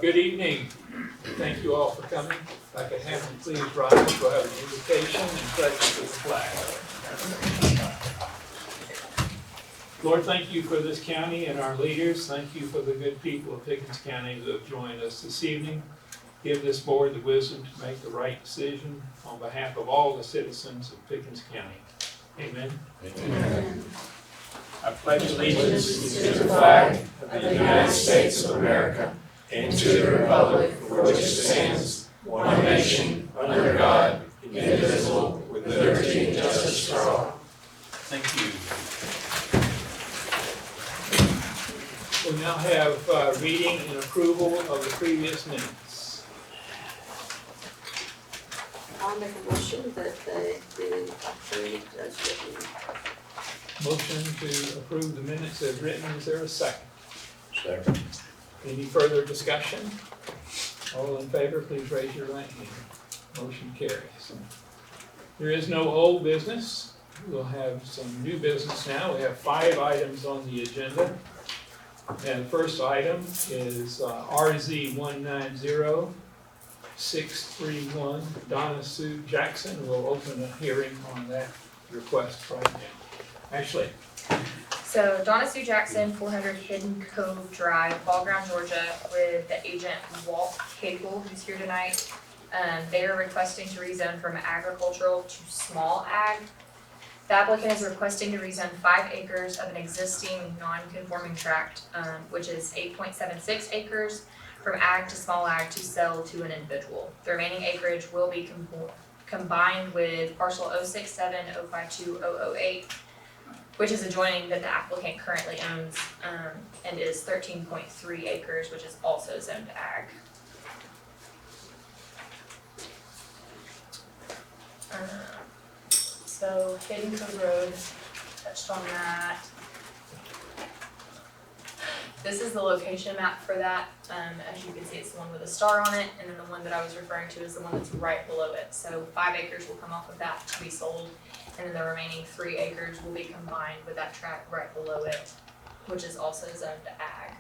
Good evening. Thank you all for coming. If I could have you please rise, we'll have an invocation and pledge to the flag. Lord, thank you for this county and our leaders. Thank you for the good people of Pickens County who have joined us this evening. Give this board the wisdom to make the right decision on behalf of all the citizens of Pickens County. Amen. Amen. I pledge allegiance To the flag of the United States of America and to the republic for which it stands, one nation, under God, indivisible, with liberty and justice for all. Thank you. We now have reading and approval of the previous minutes. I'll make a motion that they be approved as written. Motion to approve the minutes as written. Is there a second? Second. Any further discussion? All in favor, please raise your right hand. Motion carries. There is no old business. We'll have some new business now. We have 5 items on the agenda. And the first item is RZ 190631. Donna Sue Jackson will open a hearing on that request right now. Ashley. So Donna Sue Jackson, 400 Hidden Cove Drive, Ball Ground, Georgia, with the agent Walt Capel, who's here tonight. They are requesting to rezone from agricultural to small ag. The applicant is requesting to rezone 5 acres of an existing non-conforming tract, which is 8.76 acres, from ag to small ag to sell to an individual. The remaining acreage will be combined with parcel 067052008, which is adjoining that the applicant currently owns, and is 13.3 acres, which is also zoned ag. So Hidden Cove Road, touched on that. This is the location map for that. As you can see, it's the one with a star on it, and then the one that I was referring to is the one that's right below it. So 5 acres will come off of that to be sold, and then the remaining 3 acres will be combined with that tract right below it, which is also zoned ag.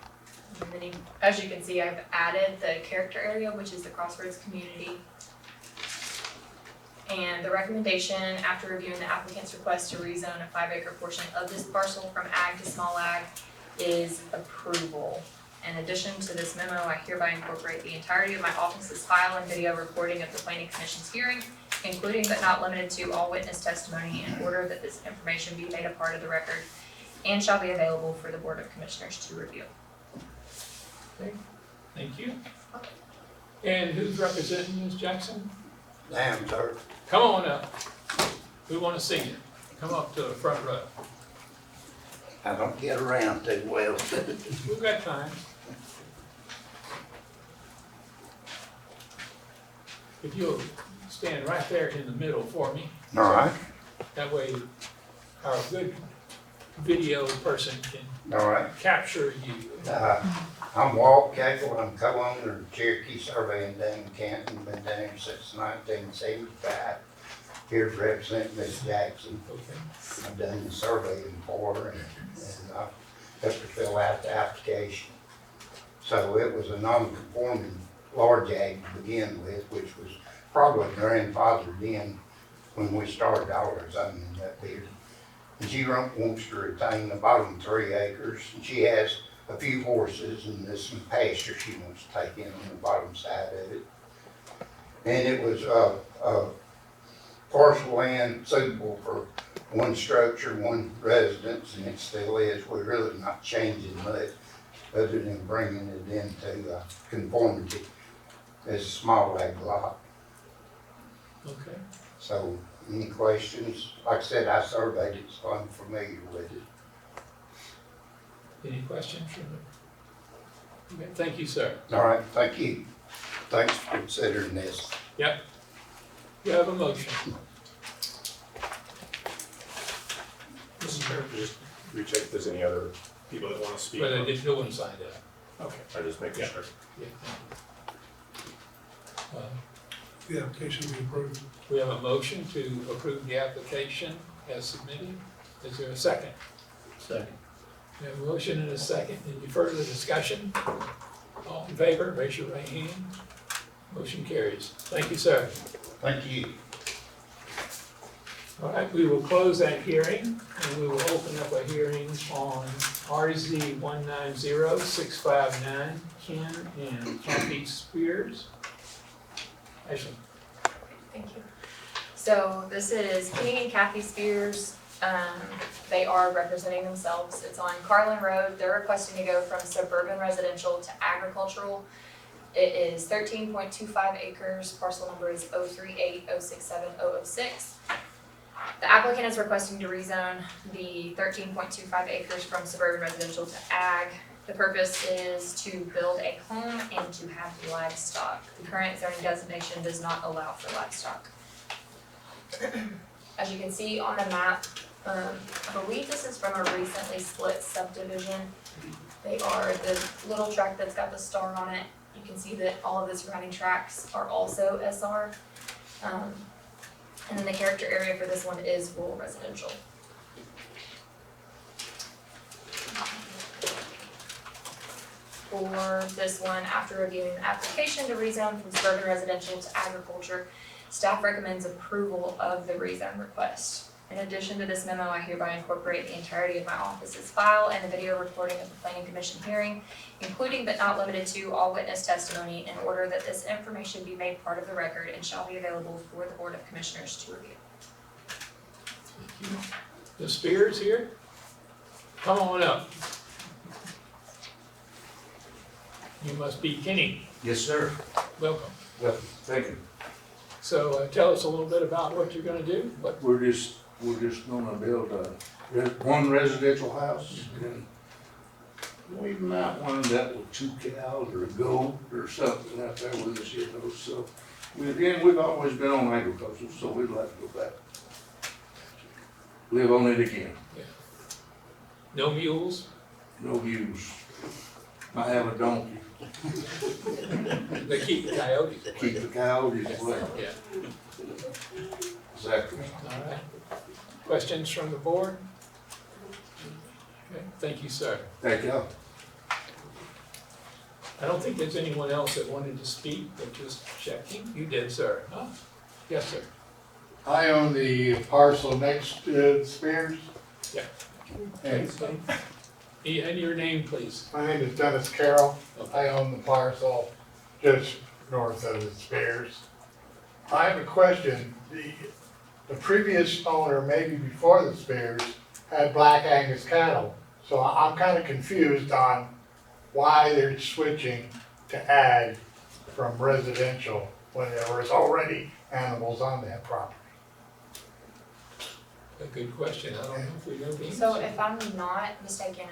And then as you can see, I've added the character area, which is the Crossroads community. And the recommendation, after reviewing the applicant's request to rezone a 5-acre portion of this parcel from ag to small ag, is approval. In addition to this memo, I hereby incorporate the entirety of my office's file and video recording of the Planning Commission's hearing, including but not limited to all witness testimony, in order that this information be made a part of the record and shall be available for the Board of Commissioners to review. Okay, thank you. And who's representing Ms. Jackson? Damn, sir. Come on up. We want to see you. Come up to the front row. I don't get around too well. We've got time. If you'll stand right there in the middle for me, All right, that way our good video person can all right. capture you. I'm Walt Capel. I'm co-owner of Cherokee Surveying down in Canton. Been down here since 1975. Here to represent Ms. Jackson. Okay. I've done the surveying for her and I have to fill out the application. So it was a non-conforming large ag to begin with, which was probably grandfathered in when we started our zoning up here. And she wants to retain the bottom 3 acres, and she has a few horses and there's some pasture she wants to take in on the bottom side of it. And it was a parcel land suitable for one structure, one residence, and it still is. We're really not changing much other than bringing it into conformity as a small ag lot. Okay. So any questions? Like I said, I surveyed it, so I'm familiar with it. Any questions from the? Okay, thank you, sir. All right, thank you. Thanks for considering this. Yep. You have a motion. Mr. Chairman, just recheck if there's any other people that want to speak. But I did, no one signed up. Okay, I just making Yeah. sure. Yeah. The application be approved. We have a motion to approve the application as submitted. Is there a second? Second. We have a motion and a second. Any further discussion? All in favor, raise your right hand. Motion carries. Thank you, sir. Thank you. All right, we will close that hearing, and we will open up a hearing on RZ 190659, Ken and Kathy Spears. Ashley. Thank you. So this is Kenny and Kathy Spears. They are representing themselves. It's on Carlin Road. They're requesting to go from suburban residential to agricultural. It is 13.25 acres. Parcel number is 038067006. The applicant is requesting to rezone the 13.25 acres from suburban residential to ag. The purpose is to build a home and to have livestock. The current zoning designation does not allow for livestock. As you can see on the map, I believe this is from a recently split subdivision. They are the little tract that's got the star on it. You can see that all of the surrounding tracts are also SR. And then the character area for this one is rural residential. For this one, after reviewing the application to rezone from suburban residential to agriculture, staff recommends approval of the rezone request. In addition to this memo, I hereby incorporate the entirety of my office's file and the video recording of the planning commission hearing, including but not limited to all witness testimony, in order that this information be made part of the record and shall be available for the Board of Commissioners to review. Thank you. The Spears here? Come on up. You must be Kenny. Yes, sir. Welcome. Well, thank you. So tell us a little bit about what you're gonna do, what, We're just gonna build one residential house, and we might wind up with 2 cows or a goat or something out there with us, so. We've always been on agriculture, so we'd like to go back. Live on it again, no mules? no use. Might have a donkey, They keep the coyotes away. keep the coyotes away. Yeah, Exactly. all right. Questions from the board? Okay, thank you, sir. Thank y'all. I don't think there's anyone else that wanted to speak, but just checking. You did, sir. Huh? Yes, sir. I own the parcel next to Spears. Yeah. And And your name, please. my name is Dennis Carroll. Okay. I own the parcel just north of the Spears. I have a question. The previous owner, maybe before the Spears, had Black Angus cattle. So I'm kind of confused on why they're switching to ag from residential when there was already animals on that property. A good question. I don't know if we know the answer. So if I'm not mistaken,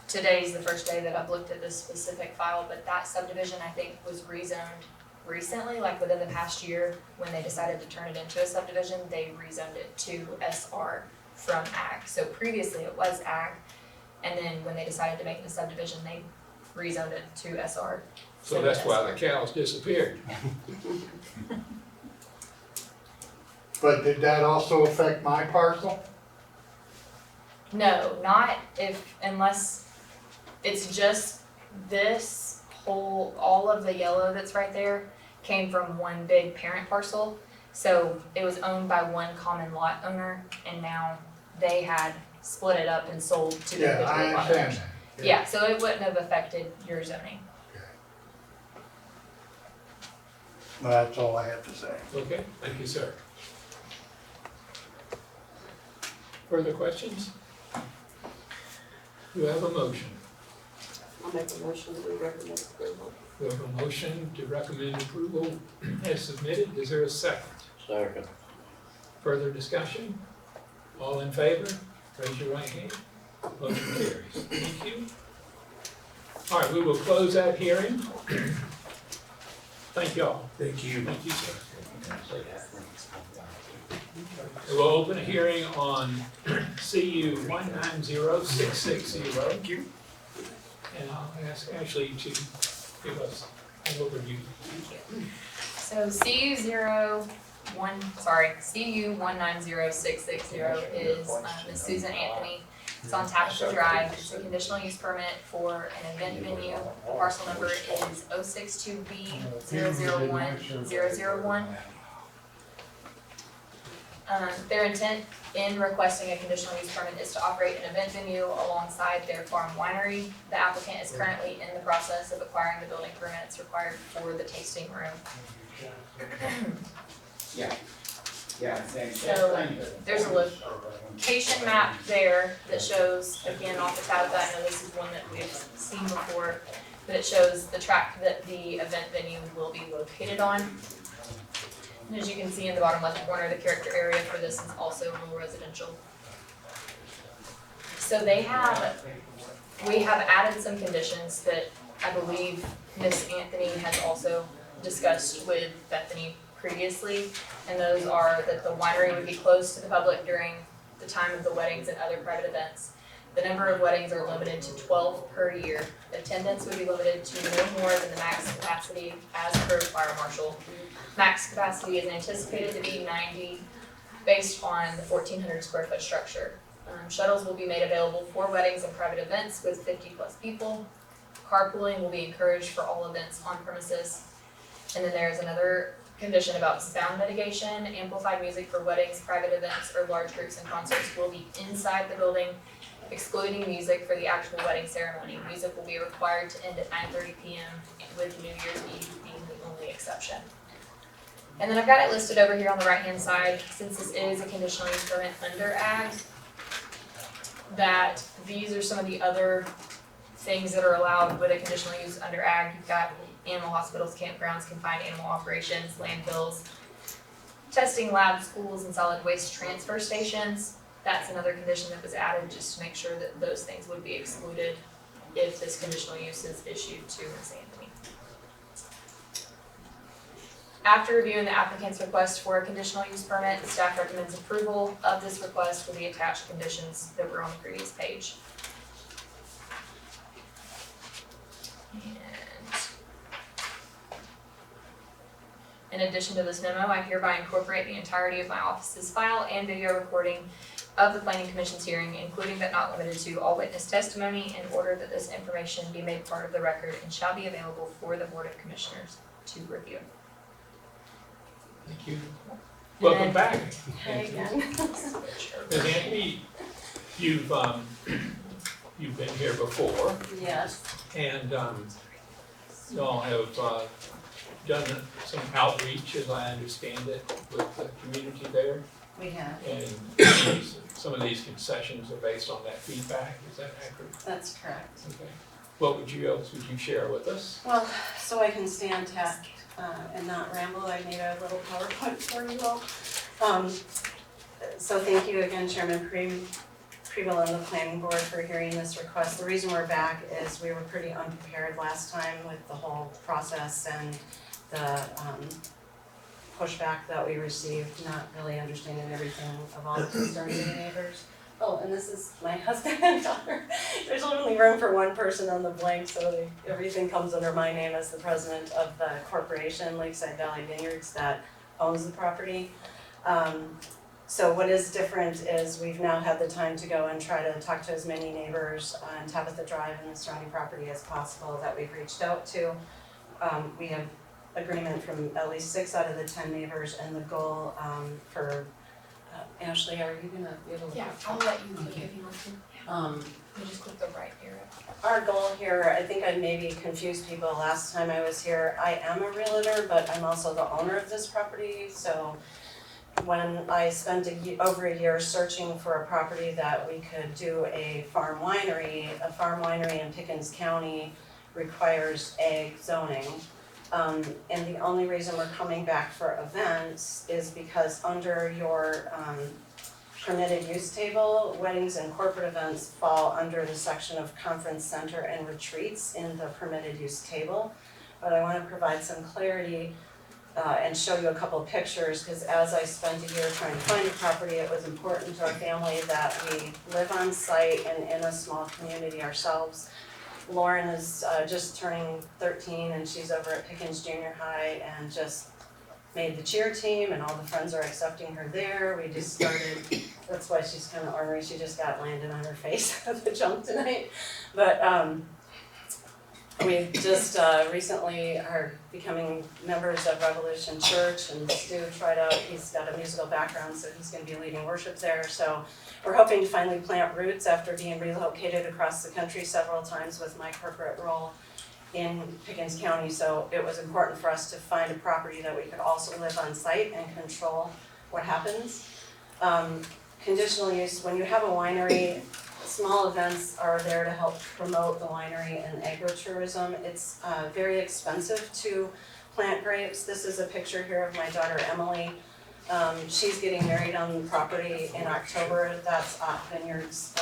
today's the first day that I've looked at this specific file, but that subdivision, I think, was rezoned recently, like within the past year, when they decided to turn it into a subdivision, they rezoned it to SR from ag. So previously it was ag, and then when they decided to make it a subdivision, they rezoned it to SR. So that's why the cows disappeared. But did that also affect my parcel? No, not unless it's just this whole, all of the yellow that's right there came from one big parent parcel. So it was owned by one common lot owner, and now they had split it up and sold to Yeah, individual I lot understand owners. that. Yeah, so it wouldn't have affected your zoning. Well, that's all I have to say. Okay, thank you, sir. Further questions? Do you have a motion? I'll make a motion that we recommend approval. We have a motion to recommend approval as submitted. Is there a second? Second. Further discussion? All in favor? Raise your right hand. Motion carries. Thank you. All right, we will close that hearing. Thank you all. Thank you. Thank you, sir. We'll open a hearing on CU 190660. Thank you. And I'll ask Ashley to give us an overview. So CU 1906660 is Ms. Susan Anthony. It's on Tapestry Drive. It's a conditional use permit for an event venue. The parcel number is 062B001001. Their intent in requesting a conditional use permit is to operate an event venue alongside their farm winery. The applicant is currently in the process of acquiring the building permits required for the tasting room. So there's a location map there that shows, again, off the top of that, I know this is one that we've seen before, but it shows the tract that the event venue will be located on. And as you can see in the bottom left corner, the character area for this is also rural residential. So we have added some conditions that I believe Miss Anthony has also discussed with Bethany previously. And those are that the winery would be closed to the public during the time of the weddings and other private events. The number of weddings are limited to 12 per year. Attendance would be limited to no more than the max capacity as per fire marshal. Max capacity is anticipated to be 90 based on the 1,400 square foot structure. Shuttles will be made available for weddings and private events with 50 plus people. Carpooling will be encouraged for all events on premises. And then there's another condition about sound mitigation. Amplified music for weddings, private events, or large groups and concerts will be inside the building, excluding music for the actual wedding ceremony. Music will be required to end at 9:30 p.m. with New Year's Eve being the only exception. And then I've got it listed over here on the right-hand side, since this is a conditional use permit under ag, that these are some of the other things that are allowed with a conditional use under ag. You've got animal hospitals, campgrounds, confined animal operations, landfills, testing labs, schools, and solid waste transfer stations. That's another condition that was added just to make sure that those things would be excluded if this conditional use is issued to Ms. Anthony. After reviewing the applicant's request for a conditional use permit, the staff recommends approval of this request with the attached conditions that were on the previous page. In addition to this memo, I hereby incorporate the entirety of my office's file and video recording of the Planning Commission's hearing, including but not limited to all witness testimony, in order that this information be made part of the record and shall be available for the Board of Commissioners to review. Thank you. Welcome back. Hi again. Ms. Anthony, you've been here before, Yes, and you all have done some outreach, as I understand it, with the community there. We have, And some of these concessions are based on that feedback, is that accurate? that's correct. Okay. What else would you share with us? Well, so I can stand tack and not ramble, I made a little PowerPoint for you all. So thank you again, Chairman Preble and the Planning Board for hearing this request. The reason we're back is we were pretty unprepared last time with the whole process and the pushback that we received, not really understanding everything of all the concerns of the neighbors. Oh, and this is my husband and daughter. There's only room for one person on the blank, so everything comes under my name as the president of the corporation, Lakeside Valley Vineyards, that owns the property. So what is different is we've now had the time to go and try to talk to as many neighbors on Tabitha Drive and the surrounding property as possible that we've reached out to. We have agreement from at least 6 out of the 10 neighbors, and the goal for Ashley, are you gonna be able to? Yeah, I'll let you click if you want to. You just click the right area. Our goal here, I think I maybe confused people last time I was here. I am a realtor, but I'm also the owner of this property, so when I spent over a year searching for a property that we could do a farm winery in Pickens County requires ag zoning. And the only reason we're coming back for events is because under your permitted use table, weddings and corporate events fall under the section of conference center and retreats in the permitted use table. But I want to provide some clarity and show you a couple of pictures, because as I spent a year trying to find a property, it was important to our family that we live on site and in a small community ourselves. Lauren is just turning 13 and she's over at Pickens Junior High and just made the cheer team, and all the friends are accepting her there. We just started that's why she's kind of ornery, she just got landed on her face at the jump tonight. But, we just recently are becoming members of Revolution Church, and Stu tried out, he's got a musical background, so he's gonna be leading worship there. So we're hoping to finally plant roots after being relocated across the country several times with my corporate role in Pickens County. So it was important for us to find a property that we could also live on site and control what happens. Conditional use, when you have a winery, small events are there to help promote the winery and agritourism. It's very expensive to plant grapes. This is a picture here of my daughter Emily. She's getting married on the property in October. That's Ott Vineyards.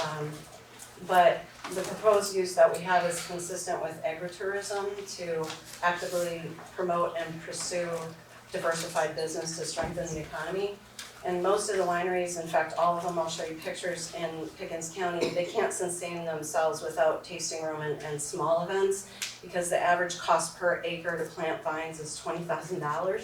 But the proposed use that we have is consistent with agritourism to actively promote and pursue diversified business to strengthen the economy. And most of the wineries, in fact, all of them, I'll show you pictures in Pickens County, they can't sustain themselves without tasting room and small events, because the average cost per acre to plant vines is $20,000.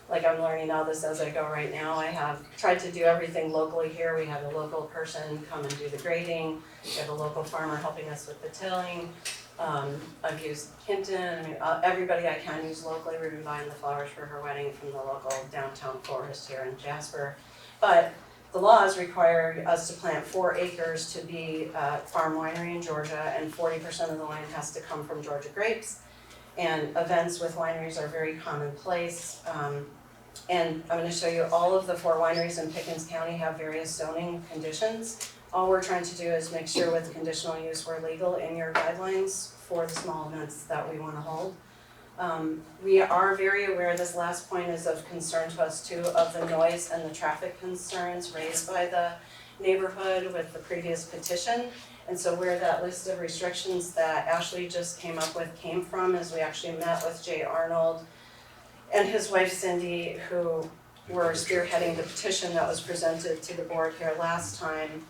Like, I'm learning all this as I go right now. I have tried to do everything locally here. We have a local person come and do the grading. We have a local farmer helping us with the tilling. I've used Hinton, I mean, everybody I can use locally. We're gonna buy the flowers for her wedding from the local downtown florist here in Jasper. But the laws require us to plant 4 acres to be a farm winery in Georgia, and 40% of the land has to come from Georgia grapes. And events with wineries are very commonplace. And I'm gonna show you all of the 4 wineries in Pickens County have various zoning conditions. All we're trying to do is make sure with conditional use we're legal in your guidelines for the small events that we wanna hold. We are very aware, this last point is of concern to us too, of the noise and the traffic concerns raised by the neighborhood with the previous petition. And so where that list of restrictions that Ashley just came up with came from is we actually met with Jay Arnold and his wife Cindy, who were spearheading the petition that was presented to the board here last time.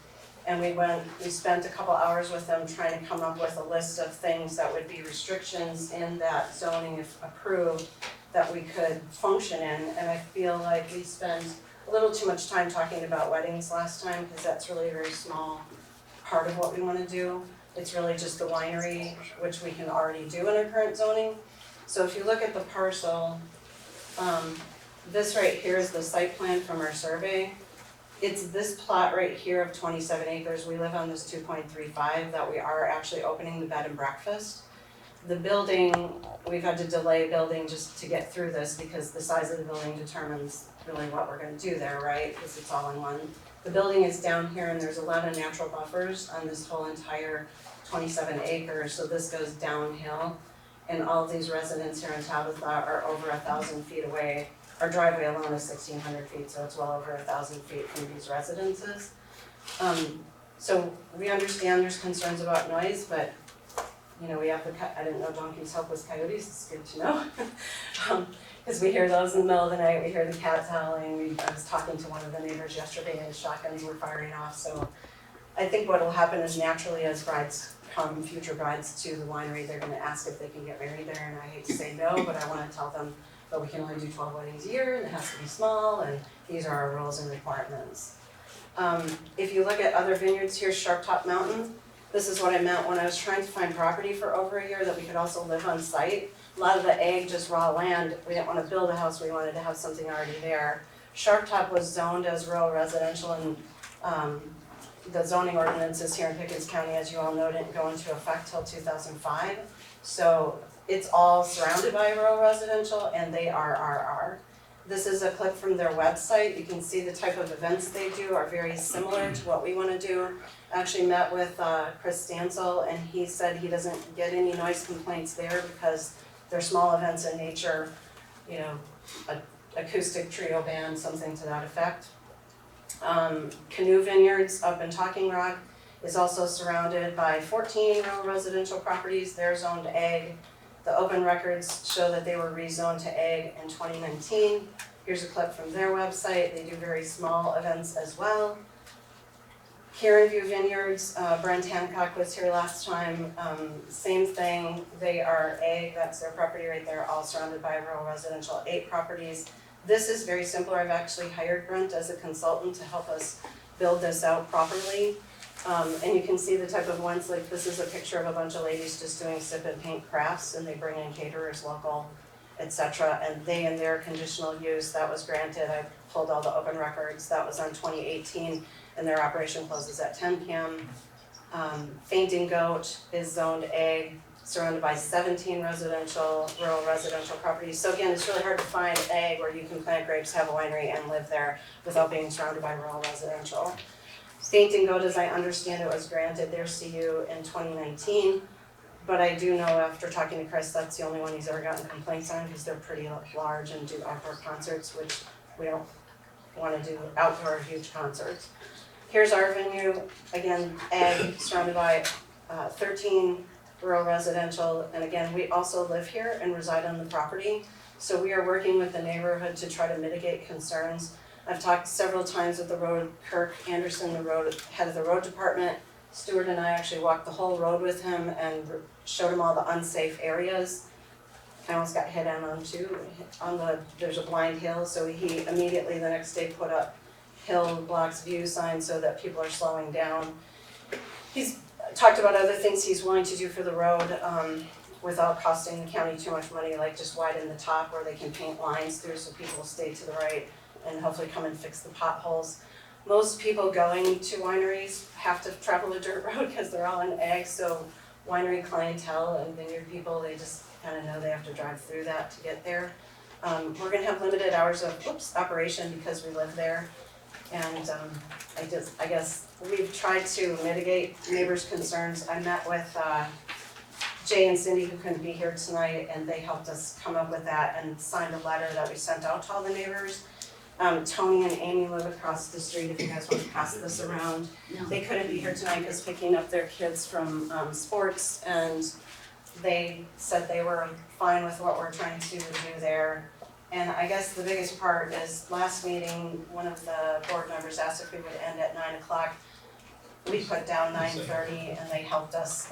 And we spent a couple hours with them trying to come up with a list of things that would be restrictions in that zoning if approved that we could function in. And I feel like we spent a little too much time talking about weddings last time, because that's really a very small part of what we wanna do. It's really just the winery, which we can already do in our current zoning. So if you look at the parcel, this right here is the site plan from our survey. It's this plot right here of 27 acres, we live on this 2.35 that we are actually opening the bed and breakfast. The building, we've had to delay building just to get through this because the size of the building determines really what we're gonna do there, right? Because it's all in one. The building is down here and there's 11 natural buffers on this whole entire 27 acres, so this goes downhill. And all of these residents here in Tabitha are over 1,000 feet away. Our driveway alone is 1,600 feet, so it's well over 1,000 feet from these residences. So we understand there's concerns about noise, but you know, we have I didn't know donkeys help with coyotes, it's good to know. Because we hear those in the middle of the night, we hear the cats howling. I was talking to one of the neighbors yesterday and shotguns were firing off. So I think what will happen is naturally as brides come, future brides to the winery, they're gonna ask if they can get married there, and I hate to say no, but I wanna tell them, but we can only do 12 weddings a year, and it has to be small, and these are our rules and requirements. If you look at other vineyards here, Sharp Top Mountain, this is what I meant when I was trying to find property for over a year that we could also live on site. A lot of the ag, just raw land, we didn't wanna build a house, we wanted to have something already there. Sharp Top was zoned as rural residential, and the zoning ordinances here in Pickens County, as you all know, didn't go into effect till 2005. So it's all surrounded by rural residential and they are RR. This is a clip from their website. You can see the type of events they do are very similar to what we wanna do. I actually met with Chris Stansel and he said he doesn't get any noise complaints there because they're small events in nature, you know, acoustic trio band, something to that effect. Canoe Vineyards up in Talking Rock is also surrounded by 14 rural residential properties. They're zoned ag. The open records show that they were rezoned to ag in 2019. Here's a clip from their website. They do very small events as well. Karen View Vineyards, Brent Hancock was here last time. Same thing, they are ag, that's their property right there, all surrounded by rural residential, 8 properties. This is very simple. I've actually hired Brent as a consultant to help us build this out properly. And you can see the type of ones, like this is a picture of a bunch of ladies just doing sip and paint crafts, and they bring in caterers local, etc. And they, in their conditional use, that was granted, I pulled all the open records, that was on 2018, and their operation closes at 10 p.m. Fainting Goat is zoned A, surrounded by 17 rural residential properties. So again, it's really hard to find A where you can plant grapes, have a winery, and live there without being surrounded by rural residential. Fainting Goat, as I understand it, was granted their CU in 2019, but I do know after talking to Chris, that's the only one he's ever gotten complaints on, because they're pretty large and do outdoor concerts, which we don't wanna do outdoor huge concerts. Here's our venue, again, ag, surrounded by 13 rural residential, and again, we also live here and reside on the property. So we are working with the neighborhood to try to mitigate concerns. I've talked several times with the road, Kirk Anderson, the head of the road department. Stuart and I actually walked the whole road with him and showed him all the unsafe areas. I almost got hit on too. There's a blind hill, so he immediately the next day put up hill blocks view signs so that people are slowing down. He's talked about other things he's willing to do for the road without costing the county too much money, like just widen the top where they can paint lines through so people will stay to the right and hopefully come and fix the potholes. Most people going to wineries have to travel a dirt road because they're all in ag, so winery clientele and vineyard people, they just kind of know they have to drive through that to get there. We're gonna have limited hours of operation because we live there. And I guess we've tried to mitigate neighbors' concerns. I met with Jay and Cindy, who couldn't be here tonight, and they helped us come up with that and signed a letter that we sent out to all the neighbors. Tony and Amy live across the street, if you guys want to pass this around. They couldn't be here tonight because picking up their kids from sports, and they said they were fine with what we're trying to do there. And I guess the biggest part is last meeting, one of the board members asked if we would end at 9 o'clock. We put down 9:30 and they helped us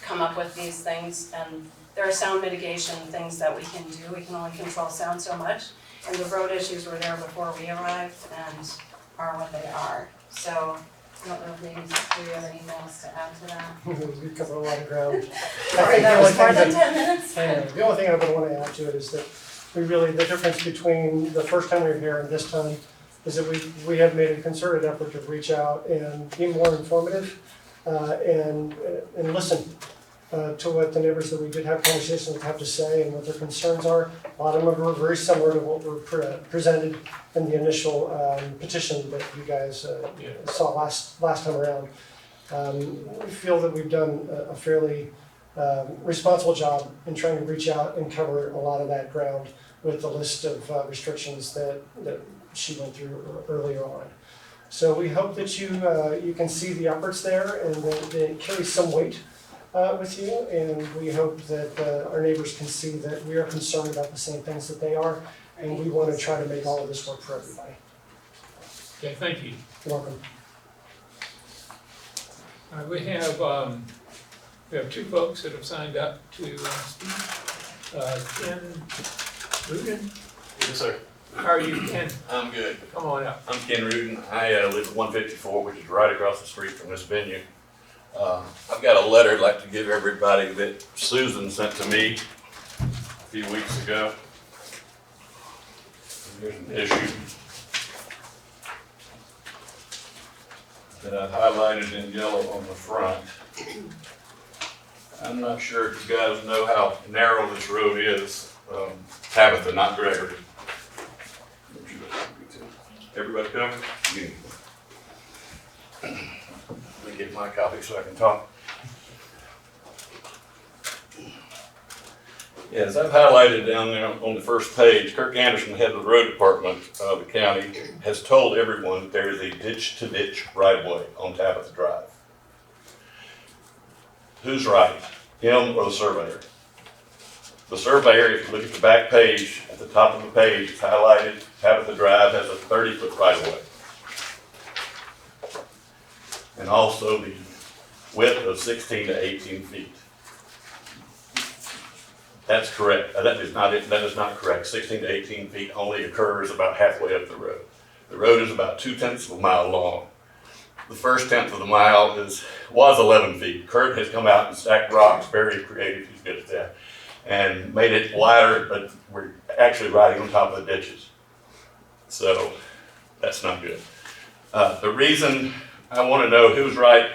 come up with these things. And there are sound mitigation things that we can do. We can only control sound so much. And the road issues were there before we arrived and are what they are. So I don't know if maybe do you have anything else to add to that? We covered a lot of ground. Sorry, that was more than 10 minutes. The only thing I would want to add to it is that the difference between the first time we were here and this time is that we have made a concerted effort to reach out and be more informative and listen to what the neighbors that we did have conversations with have to say and what their concerns are. A lot of them are very similar to what were presented in the initial petition that you guys saw last time around. We feel that we've done a fairly responsible job in trying to reach out and cover a lot of that ground with the list of restrictions that she went through earlier on. So we hope that you can see the efforts there and that they carry some weight with you, and we hope that our neighbors can see that we are concerned about the same things that they are, and we want to try to make all of this work for everybody. Okay, thank you. You're welcome. All right, we have two folks that have signed up to speak. Ken Rudin, Yes, sir. how are you, Ken? I'm good. Come on up. I'm Ken Rudin. I live at 154, which is right across the street from this venue. I've got a letter I'd like to give everybody that Susan sent to me a few weeks ago. Here's an issue that I've highlighted in yellow on the front. I'm not sure if you guys know how narrow this road is. Tabitha, not Gregory. Everybody covered? Yeah. Let me get my copy so I can talk. Yeah, as I've highlighted down there on the first page, Kirk Anderson, head of the road department of the county, has told everyone that there is a ditch-to-ditch right-of-way on Tabitha Drive. Who's right, him or the surveyor? The surveyor, if you look at the back page, at the top of the page, it's highlighted, Tabitha Drive has a 30-foot right-of-way. And also the width of 16 to 18 feet. That's correct. That is not correct. 16 to 18 feet only occurs about halfway up the road. The road is about 2/10 of a mile long. The first 1/10 of the mile was 11 feet. Kurt has come out and stacked rocks, very creative, he's good at that, and made it wider, but we're actually riding on top of the ditches. So that's not good. The reason I want to know who's right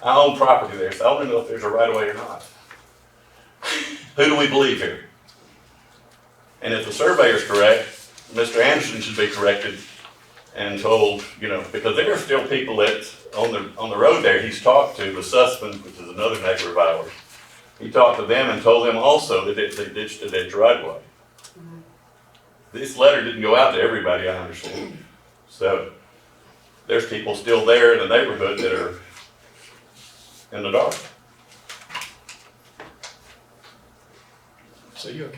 I own property there, so I want to know if there's a right of way or not. Who do we believe here? And if the surveyor's correct, Mr. Anderson should be corrected and told, because there are still people that, on the road there, he's talked to, the Sussman, which is another neighbor of ours. He talked to them and told them also that they ditched a ditch driveway. This letter didn't go out to everybody, I understand. So, there's people still there in the neighborhood that are in the dark. So your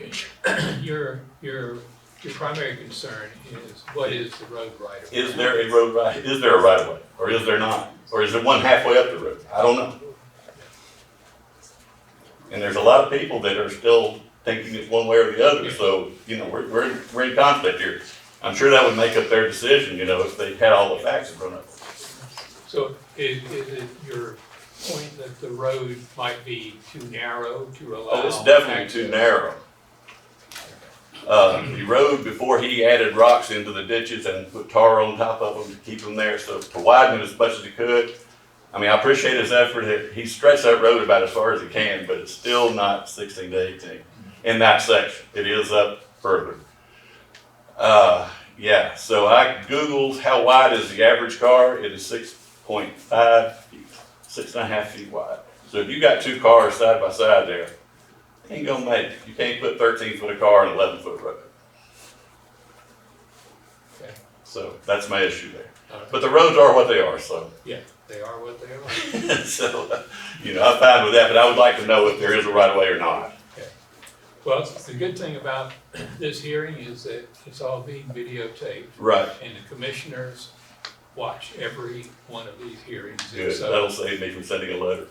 primary concern is, what is the road right of way? Is there a right of way, or is there not? Or is there one halfway up the road? I don't know. And there's a lot of people that are still thinking it's one way or the other, so, we're in conflict here. I'm sure that would make up their decision, if they had all the facts in front of them. So is it your point that the road might be too narrow to allow? Oh, it's definitely too narrow. The road, before he added rocks into the ditches and put tar on top of them to keep them there, so to widen it as much as he could. I appreciate his effort. He stretched that road about as far as he can, but it's still not 16 to 18 in that section. It is up further. Yeah, so I Googled how wide is the average car. It is 6.5 feet, 6.5 feet wide. So if you got two cars side by side there, ain't gonna make it. You can't put 13-foot car in 11-foot road. Okay. So that's my issue there. But the roads are what they are, so. Yeah, they are what they are. So, I'm fine with that, but I would like to know if there is a right of way or not. Okay. Well, the good thing about this hearing is that it's all being videotaped. Right. And the commissioners watch every one of these hearings. And Good. so- That'll save me from sending a letter.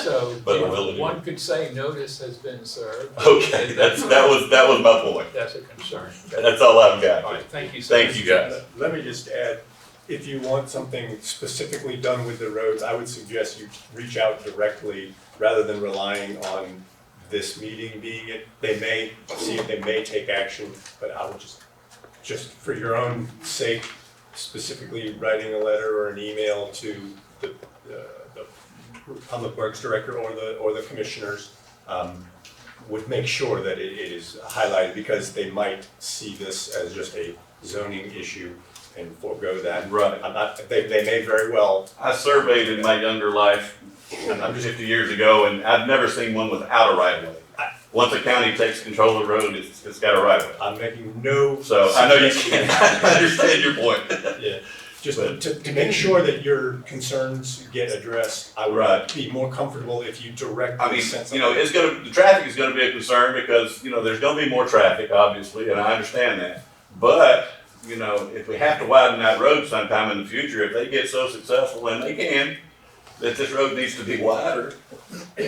So, But I will anyway. one could say notice has been served. Okay, that was my point. That's a concern. That's all I've All got. right, thank you, sir. Thank you, guys. Let me just add, if you want something specifically done with the roads, I would suggest you reach out directly rather than relying on this meeting being it. They may see if they may take action, but I would just for your own sake, specifically writing a letter or an email to the Public Works Director or the commissioners would make sure that it is highlighted, because they might see this as just a zoning issue and forego that. Right. They may very well. I surveyed in my younger life, 50 years ago, and I've never seen one without a right of way. Once the county takes control of the road, it's got a right of way. I'm making no. So I know you can't, I understand your point. Yeah, just to make sure that your concerns get addressed, I would be more comfortable if you directly send something. The traffic is gonna be a concern because, there's gonna be more traffic, obviously, and I understand that. But, if we have to widen that road sometime in the future, if they get so successful, and they can, that this road needs to be wider, we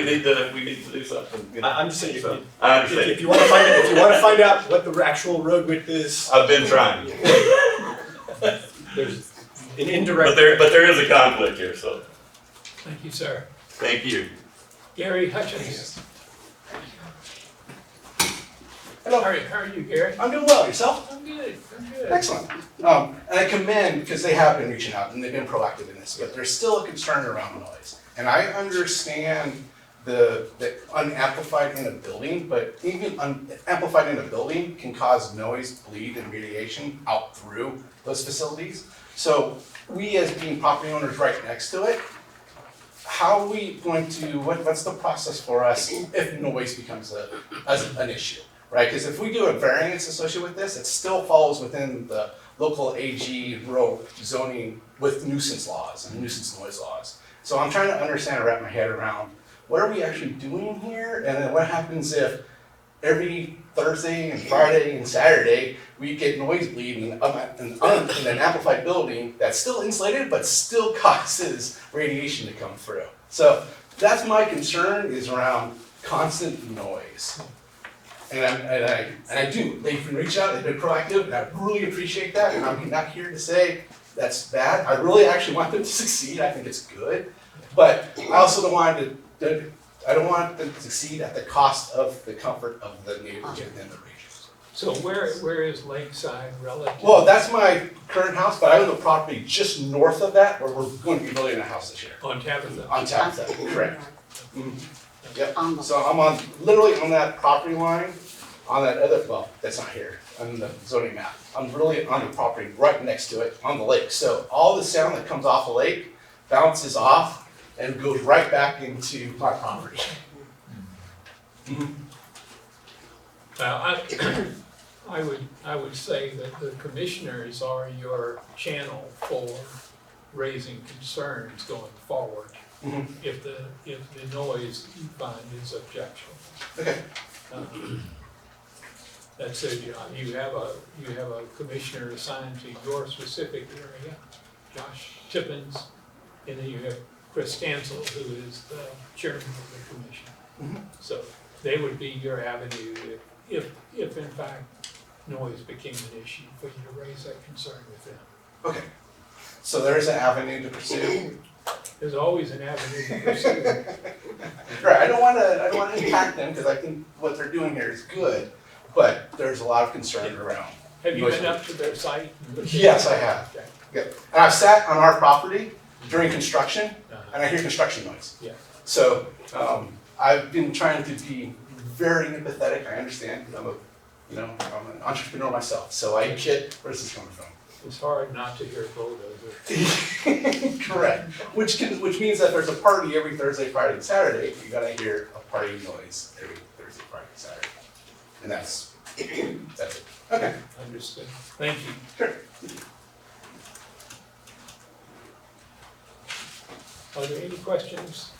need to do something. I'm just saying, So, I understand. if you want to find out what the actual road width is, I've been trying, there's an indirect. but there is a conflict here, so, Thank you, sir. thank you. Gary Hutchins. Hello. How are you, Gary? I'm doing well. Yourself? I'm good. Excellent. And I commend, because they have been reaching out and they've been proactive in this, but there's still a concern around noise. And I understand the unamplified in a building, but even amplified in a building can cause noise, bleed, and radiation out through those facilities. So we, as being property owners right next to it, how are we going to, what's the process for us if noise becomes an issue? Right, because if we do a variance associated with this, it still falls within the local AG rural zoning with nuisance laws and nuisance noise laws. So I'm trying to understand and wrap my head around, what are we actually doing here? And then what happens if every Thursday and Friday and Saturday, we get noise bleeding in an amplified building that's still insulated, but still causes radiation to come through. So that's my concern, is around constant noise. And I do, they've been reaching out, they've been proactive, and I really appreciate that, and I'm not here to say that's bad. I really actually want them to succeed, I think it's good, but I also don't want I don't want them to succeed at the cost of the comfort of the neighbors within the region. So where is Lakeside relative? Well, that's my current house, but I own the property just north of that, where we're going to be building a house this year. On Tabitha? On Tabitha, correct. Yep, On the- so I'm literally on that property line, on that other, well, that's not here, on the zoning map. I'm really on the property right next to it, on the lake. So all the sound that comes off the lake bounces off and goes right back into my property. Well, I would say that the commissioners are your channel for raising concerns going forward Mhm. if the noise you find is objectionable. Okay. That's it, you have a commissioner assigned to your specific area, Josh Tippins, and then you have Chris Stansel, who is the chairman of the commission. Mhm. So they would be your avenue if in fact noise became an issue for you to raise that concern with them. Okay. So there is an avenue to pursue. There's always an avenue to pursue. Right, I don't wanna impact them, because I think what they're doing here is good, but there's a lot of concern around. Have you been up to their site? Yes, I have. Okay. Yep. And I've sat on our property during construction, Uh-huh. and I hear construction noise. Yeah. So, I've been trying to be very empathetic, I understand, because I'm an entrepreneur myself, so I get where this is coming from. It's hard not to hear bulldozer. Correct. Which means that there's a party every Thursday, Friday, and Saturday, you gotta hear a party noise every Thursday, Friday, and Saturday. And that's it. Okay. Understood. Thank you. Sure. Are there any questions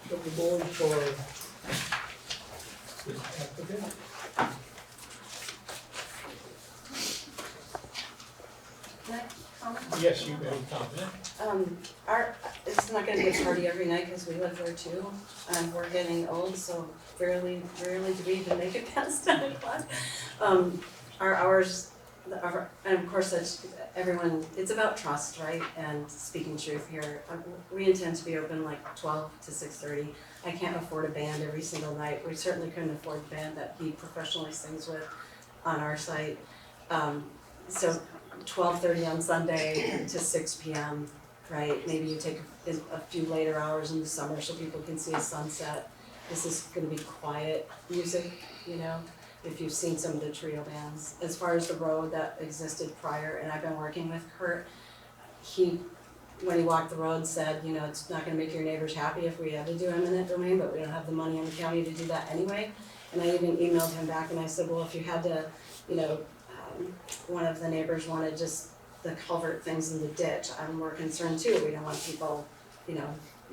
from the board for the applicant? Can I comment? Yes, you may comment. It's not gonna be a party every night, cause we live there too, and we're getting old, so rarely do we even make it past 10 o'clock. Our hours, and of course, that's, everyone, it's about trust, right, and speaking truth here. We intend to be open like 12 to 6:30. I can't afford a band every single night, we certainly couldn't afford the band that he professionally sings with on our site. So 12:30 on Sunday to 6 p.m., right? Maybe you take a few later hours in the summer so people can see a sunset. This is gonna be quiet music, if you've seen some of the trio bands. As far as the road that existed prior, and I've been working with Kurt, when he walked the road, said, it's not gonna make your neighbors happy if we had to do eminent domain, but we don't have the money in the county to do that anyway. And I even emailed him back and I said, well, if you had to, one of the neighbors wanted just the culvert things in the ditch, I'm more concerned too. We don't want people,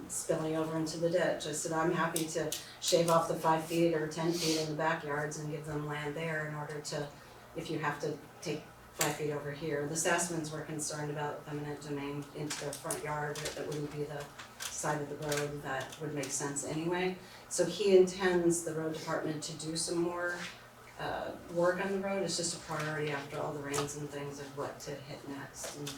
spilling over into the ditch. I said, I'm happy to shave off the 5 feet or 10 feet in the backyards and give them land there in order to, if you have to take 5 feet over here. The Sassmans were concerned about eminent domain into their front yard, that wouldn't be the side of the road that would make sense anyway. So he intends the road department to do some more work on the road. It's just a priority after all the rains and things of what to hit next. And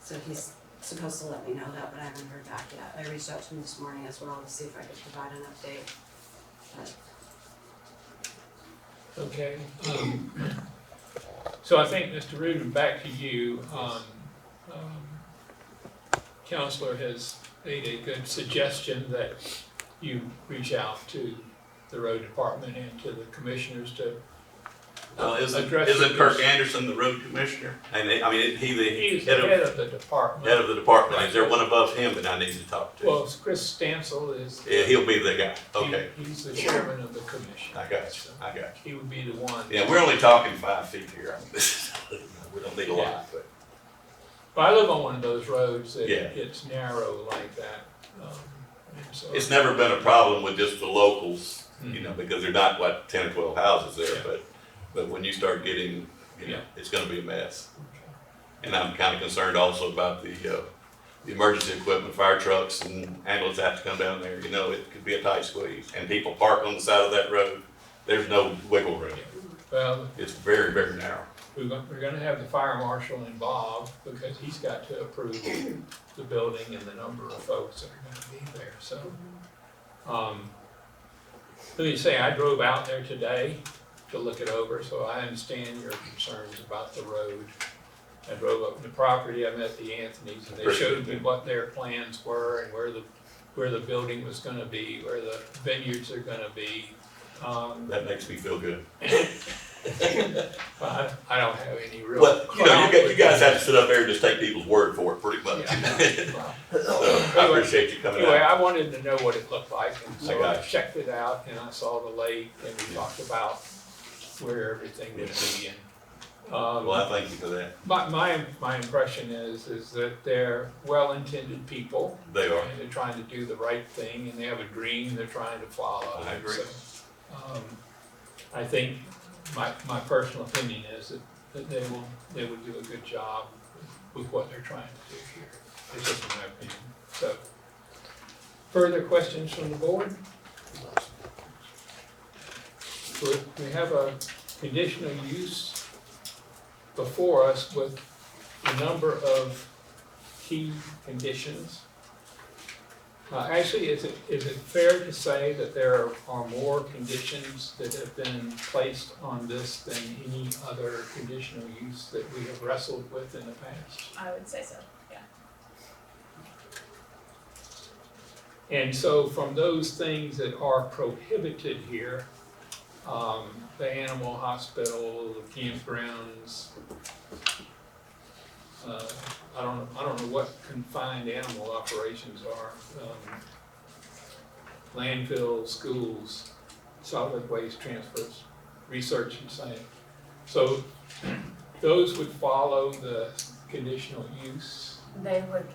so he's supposed to let me know that, but I haven't heard back yet. I reached out to him this morning as well to see if I could provide an update. But Okay. So I think, Mr. Rudin, back to you. Counselor has made a good suggestion that you reach out to the road department and to the commissioners to Isn't address Kirk your- Anderson the road commissioner? And He's he the the head of the department. head of the department. Is there one above him that I need to talk to? Well, Chris Stansel is. Yeah, he'll be the guy. Okay, He's the chairman of the commission. I got you, I got you. He would be the one. Yeah, we're only talking 5 feet here. I mean, we don't need a lot, but. But I live on one of those roads that Yeah. it's narrow like that. And so It's never been a problem with just the locals, because they're not, 10 or 12 houses there, Yeah. but when you start getting, Yeah. it's gonna be a mess. And I'm kinda concerned also about the emergency equipment, fire trucks and ambulance have to come down there, it could be a tight squeeze. And people park on the side of that road There's no wiggle room. Well, It's very, very narrow. we're gonna have the fire marshal involved because he's got to approve the building and the number of folks that are gonna be there, so. Let me say, I drove out there today to look it over, so I understand your concerns about the road. I drove up the property, I met the Anthonys, and they showed me what their plans were and where the building was gonna be, where the vineyards are gonna be. That makes me feel good. I don't have any real. Well, you guys have to sit up there and just take people's word for it pretty much. So, I appreciate you coming Anyway, out. I wanted to know what it looked like, and I so got I it. checked it out, and I saw the lake, and we talked about where everything would be, and, Well, I thank you for that. my impression is that they're well-intended people, They are. and they're trying to do the right thing, and they have a dream they're trying to follow. I agree. So, I think my personal opinion is that they will do a good job with what they're trying to do here. It's just my opinion. So, further questions from the board? We have a conditional use before us with a number of key conditions. Actually, is it fair to say that there are more conditions that have been placed on this than any other conditional use that we have wrestled with in the past? I would say so, yeah. And so from those things that are prohibited here, the animal hospital, the campgrounds, I don't know what confined animal operations are. Landfills, schools, solid waste transfers, research and science. So those would follow the conditional use. They would,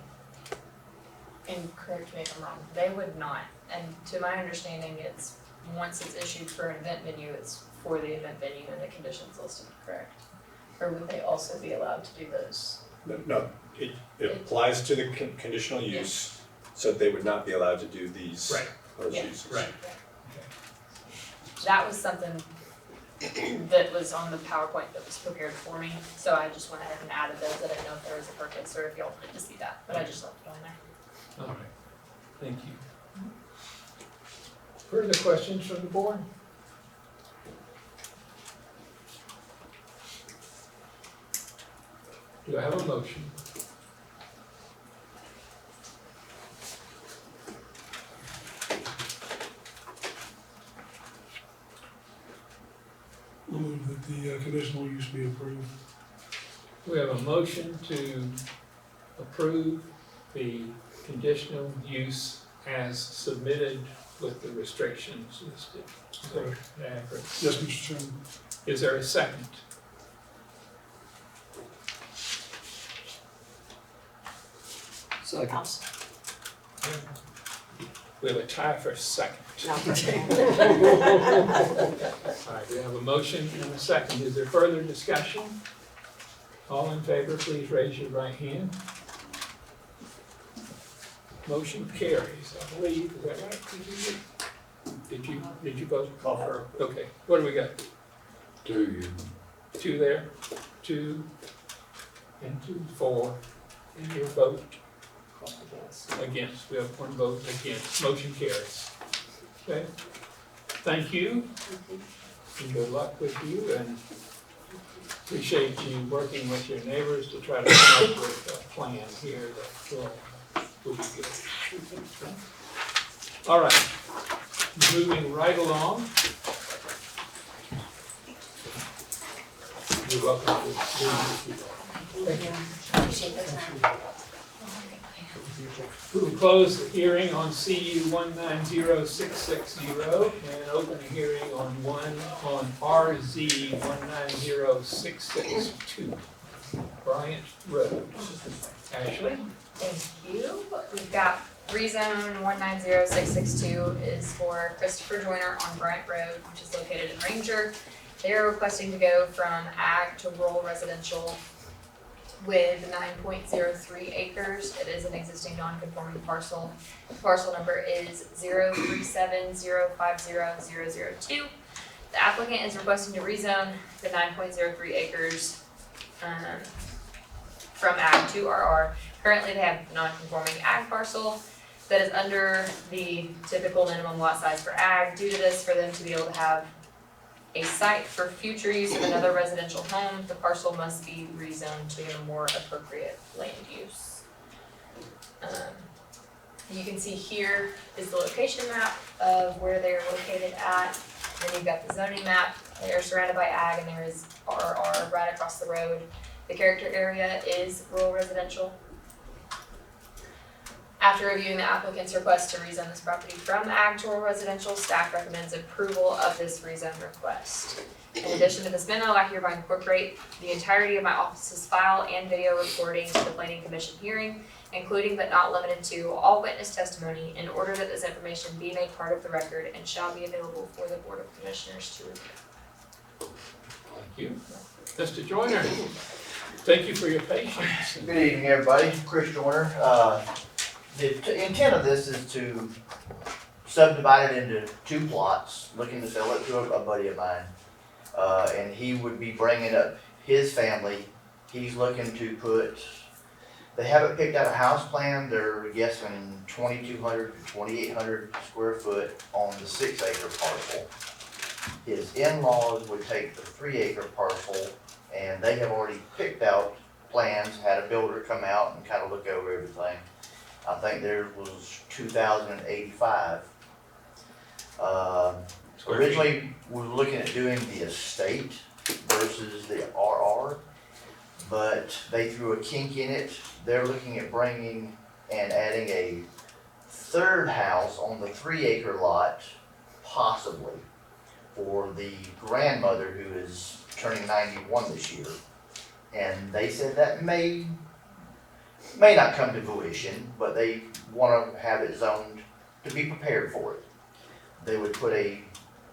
and correct me if I'm wrong, they would not. And to my understanding, it's, once it's issued for an event venue, it's for the event venue and the conditions listed, correct? Or would they also be allowed to do those? No, it applies to the conditional use, so they would not be allowed to do these. Right. Those Yeah. uses. Right. That was something that was on the PowerPoint that was prepared for me, so I just went ahead and added those. I didn't know if there was a purpose or if y'all wanted to see that, but I just left it on there. All right, thank you. Further questions from the board? Do I have a motion? I'll move that the conditional use be approved. We have a motion to approve the conditional use as submitted with the restrictions listed. Is that accurate? Yes, Mr. Chairman. Is there a second? Second. We have a tie for second. No. All right, we have a motion and a second. Is there further discussion? All in favor, please raise your right hand. Motion carries, I believe. Is that right? Did you vote? Call for. Okay, what do we got? 2. Two there, 2, and 2, 4, and your vote? Against, we have 1 vote against, motion carries. Okay, thank you, and good luck with you, and appreciate you working with your neighbors to try to come up with a plan here that will be good. All right, moving right along. You're welcome. Thank you. Appreciate the time. We will close the hearing on CU 190660 and open a hearing on RZ 190662, Bryant Road. Ashley? Thank you. We've got rezone 190662 is for Christopher Joyner on Bryant Road, which is located in Ranger. They are requesting to go from ag to rural residential with 9.03 acres. It is an existing non-conforming parcel. The parcel number is 037050002. The applicant is requesting to rezone the 9.03 acres from ag to RR. Currently, they have non-conforming ag parcel that is under the typical minimum lot size for ag. Due to this, for them to be able to have a site for future use of another residential home, the parcel must be rezoned to a more appropriate land use. You can see here is the location map of where they're located at. Then you've got the zoning map. They are surrounded by ag and there is RR right across the road. The character area is rural residential. After reviewing the applicant's request to rezone this property from ag to rural residential, staff recommends approval of this rezone request. In addition to this memo, I hereby incorporate the entirety of my office's file and video recordings of the planning commission hearing, including but not limited to all witness testimony, in order that this information be made part of the record and shall be available for the Board of Commissioners to review. Thank you. Mr. Joyner, thank you for your patience. Good evening, everybody. Chris Joyner. The intent of this is to subdivide it into 2 plots, looking to sell it to a buddy of mine. And he would be bringing up his family. He's looking to put, they haven't picked out a house plan. They're guessing 2,200 to 2,800 square foot on the 6-acre parcel. His in-laws would take the 3-acre parcel, and they have already picked out plans, had a builder come out and kind of look over everything. I think theirs was 2,085. Originally, we were looking at doing the estate versus the RR, but they threw a kink in it. They're looking at bringing and adding a 3rd house on the 3-acre lot, possibly, for the grandmother who is turning 91 this year. And they said that may not come to fruition, but they want to have it zoned to be prepared for it. They would put a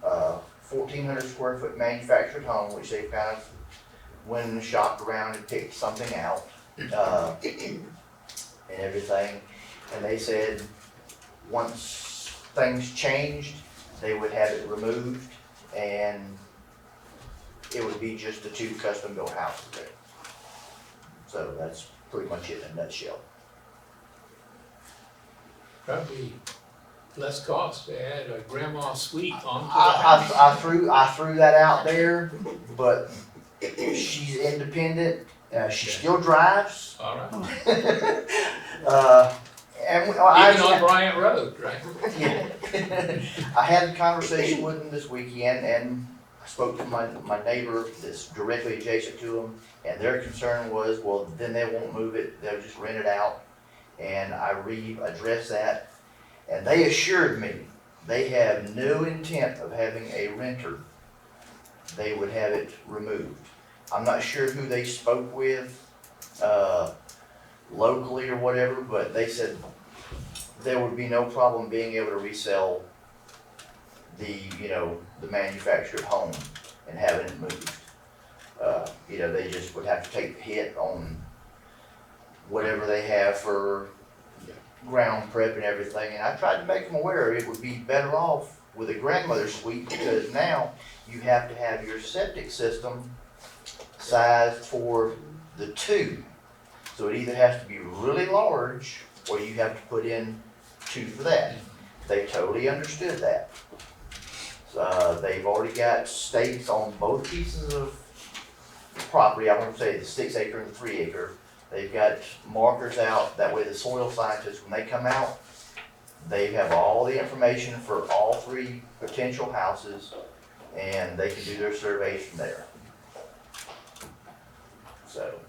1,400 square foot manufactured home, which they kind of went and shopped around and picked something out and everything. And they said once things changed, they would have it removed and it would be just the 2 custom built houses there. So that's pretty much it in a nutshell. Probably less cost to add a grandma suite onto the house. I threw that out there, but she's independent. She still drives. All right. And Even on Bryant Road, right? Yeah. I had a conversation with him this weekend, and I spoke to my neighbor that's directly adjacent to them, and their concern was, well, then they won't move it, they'll just rent it out. And I addressed that, and they assured me they have no intent of having a renter. They would have it removed. I'm not sure who they spoke with, locally or whatever, but they said there would be no problem being able to resell the manufactured home and having it moved. They just would have to take the hit on whatever they have for ground prep and everything. And I tried to make them aware it would be better off with a grandmother suite, because now you have to have your septic system sized for the 2. So it either has to be really large or you have to put in 2 for that. They totally understood that. They've already got stakes on both pieces of property. I won't say the 6-acre and the 3-acre. They've got markers out, that way the soil scientists, when they come out, they have all the information for all 3 potential houses, and they can do their surveys from there. So.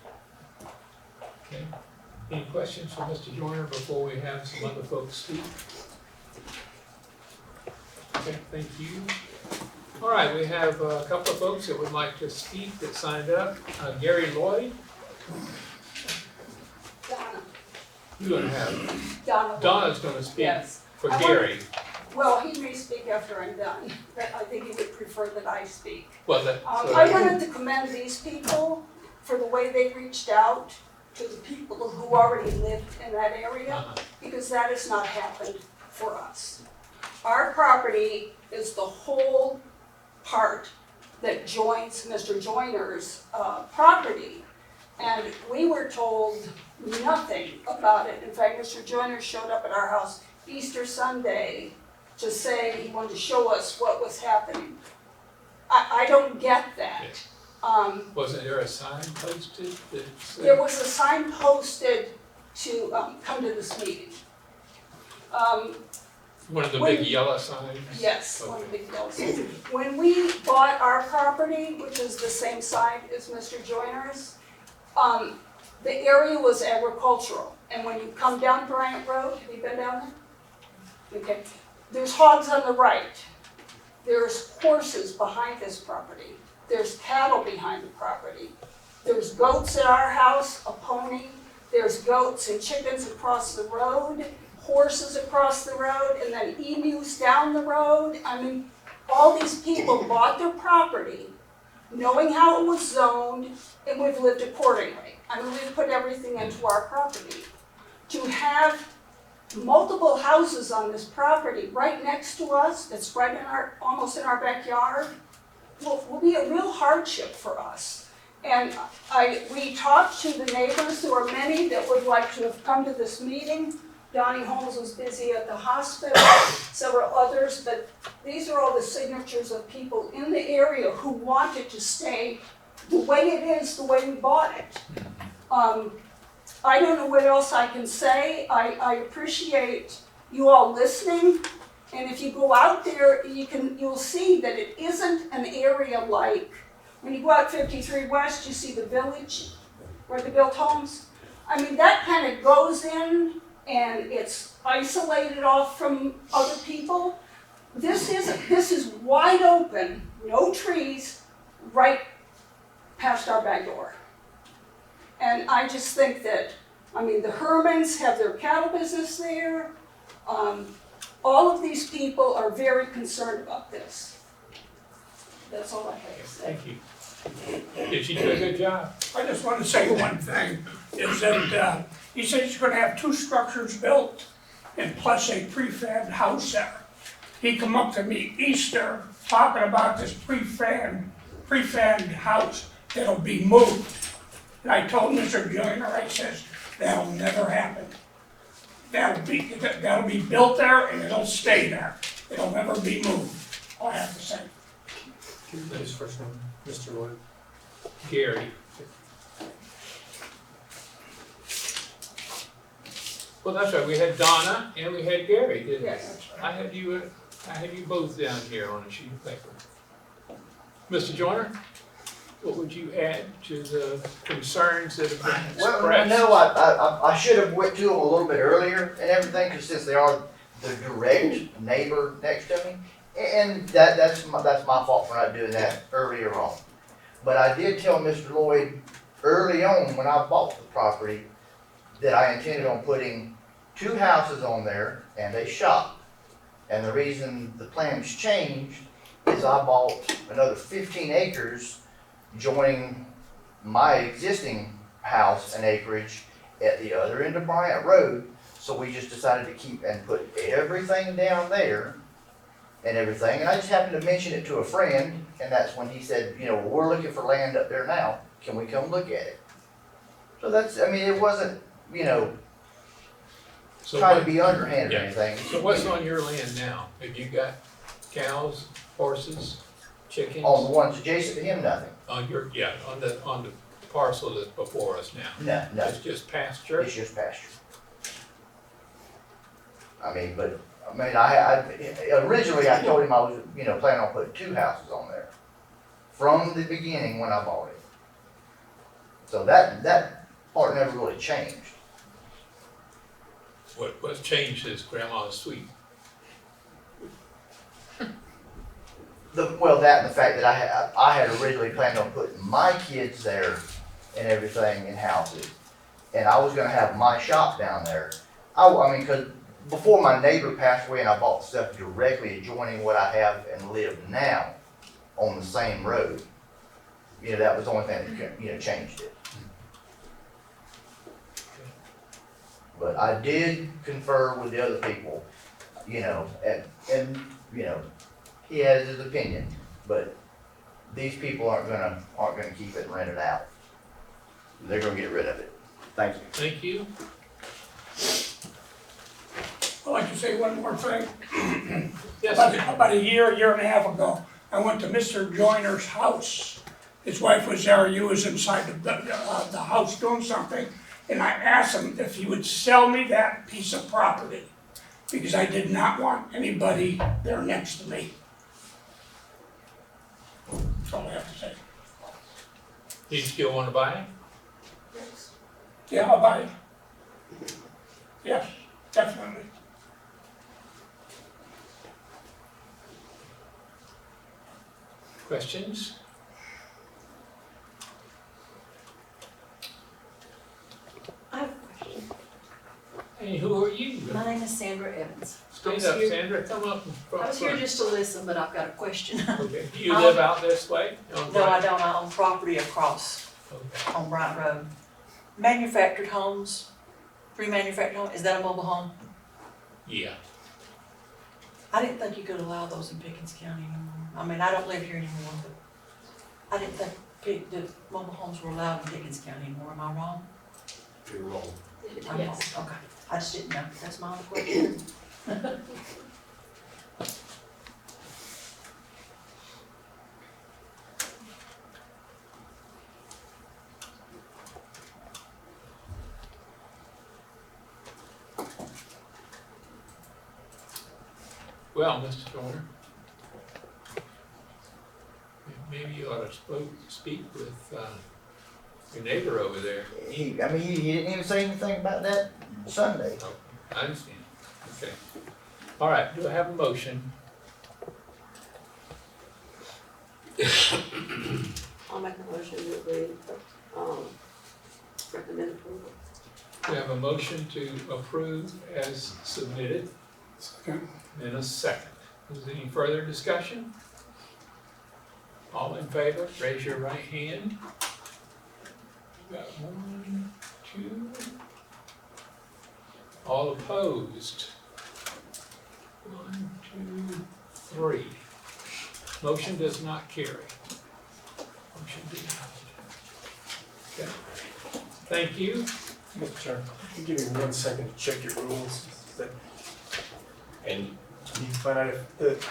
Okay. Any questions for Mr. Joyner before we have some other folks speak? Okay, thank you. All right, we have a couple of folks that would like to speak that signed up. Gary Lloyd. Donna. You're gonna have, Donna. Donna's gonna speak Yes. for I Gary. Well, he may speak after I'm done, but I think he would prefer that I speak. Well, that, I wanted to commend these people for the way they reached out to the people who already lived in that area, because that has not happened for us. Our property is the whole part that joins Mr. Joyner's property. And we were told nothing about it. In fact, Mr. Joyner showed up at our house Easter Sunday to say he wanted to show us what was happening. I don't get that. Wasn't there a sign posted that said? There was a sign posted to come to this meeting. One of the big yellow signs? Yes, Okay. one of the big yellow signs. When we bought our property, which is the same site as Mr. Joyner's, the area was agricultural. And when you come down Bryant Road, have you been down there? Okay. There's hogs on the right. There's horses behind this property. There's cattle behind the property. There's goats at our house, a pony. There's goats and chickens across the road, horses across the road, and then emus down the road. I mean, all these people bought their property knowing how it was zoned, and we've lived accordingly. I mean, we've put everything into our property. To have multiple houses on this property right next to us, that's right in our, almost in our backyard, will be a real hardship for us. And we talked to the neighbors. There were many that would like to have come to this meeting. Donnie Holmes was busy at the hospital, several others, but these are all the signatures of people in the area who wanted to stay the way it is, the way we bought it. I don't know what else I can say. I appreciate you all listening. And if you go out there, you'll see that it isn't an area like, when you go out 53 West, you see the village where they built homes. I mean, that kind of goes in and it's isolated off from other people. This is wide open, no trees, right past our back door. And I just think that, I mean, the Hermans have their cattle business there. All of these people are very concerned about this. That's all I have to say. Thank you. Did she do a good job? I just want to say one thing, is that he said he's gonna have 2 structures built and plus a prefab house there. He come up to me Easter talking about this prefab house that'll be moved. And I told Mr. Joyner, I says, that'll never happen. That'll be built there and it'll stay there. It'll never be moved, all I have to say. His first name, Mr. Lloyd. Gary. Well, that's right, we had Donna and we had Gary, didn't we? Yes. I had you both down here on a sheet of paper. Mr. Joyner, what would you add to the concerns that have been expressed? Well, no, I should have went to them a little bit earlier and everything, because since they are the direct neighbor next to me, and that's my fault for not doing that earlier on. But I did tell Mr. Lloyd early on when I bought the property that I intended on putting 2 houses on there and a shop. And the reason the plans changed is I bought another 15 acres joining my existing house and acreage at the other end of Bryant Road. So we just decided to keep and put everything down there and everything. And I just happened to mention it to a friend, and that's when he said, you know, we're looking for land up there now. Can we come look at it? So that's, I mean, it wasn't, you know, So trying what- to be underhanded or Yeah. anything. So what's on your land now? Have you got cows, horses, chickens? On the ones adjacent to him, nothing. On your, yeah, on the parcel that's before us now? No, It's just pasture? it's just pasture. I mean, but, I originally I told him I was, you know, planning on putting 2 houses on there. From the beginning when I bought it. So that part never really changed. What's changed is Grandma's sweet. Well, that and the fact that I had originally planned on putting my kids there and everything in houses. And I was gonna have my shop down there. I mean, cause before my neighbor passed away and I bought stuff directly adjoining what I have and live now on the same road. You know, that was the only thing that, you know, changed it. But I did confer with the other people, you know, and, you know, he has his opinion. but these people aren't gonna keep it and rent it out. They're gonna get rid of it. Thank you. Thank you. I'd like to say one more thing. Yes, About a year and a half ago, I went to Mr. Joyner's house. His wife was there, you was inside the house doing something, and I asked him if he would sell me that piece of property, because I did not want anybody there next to me. That's all I have to say. do you still want to buy it? Yeah, I'll buy it. Yes, definitely. Questions? I have a question. Hey, who are you? My name is Sandra Evans. Stand I up, was here- Sandra, come up. I was here just to listen, but I've got a question. Okay, do you live out this way? On No, I Bryant? don't. I own property across Okay. on Bryant Road. Manufactured homes, pre-manufactured home, is that a mobile home? Yeah, I didn't think you could allow those in Pickens County anymore. I mean, I don't live here anymore, but I didn't think the mobile homes were allowed in Pickens County anymore. Am I wrong? You're wrong. I'm wrong. Okay, I just didn't know. That's my only question. well, Mr. Joyner, maybe you ought to speak with your neighbor over there. He didn't even say anything about that Sunday. I understand. Okay. All right, do I have a motion? I'll make a motion to agree, recommend approval. We have a motion to approve as submitted, and a second. Is there any further discussion? All in favor, raise your right hand. We've got 1, 2. All opposed? 1, 2, 3. Motion does not carry. Motion denied. Okay. Thank you. Mr. Chairman, can you give me 1 second to check your rules? And you can find out if the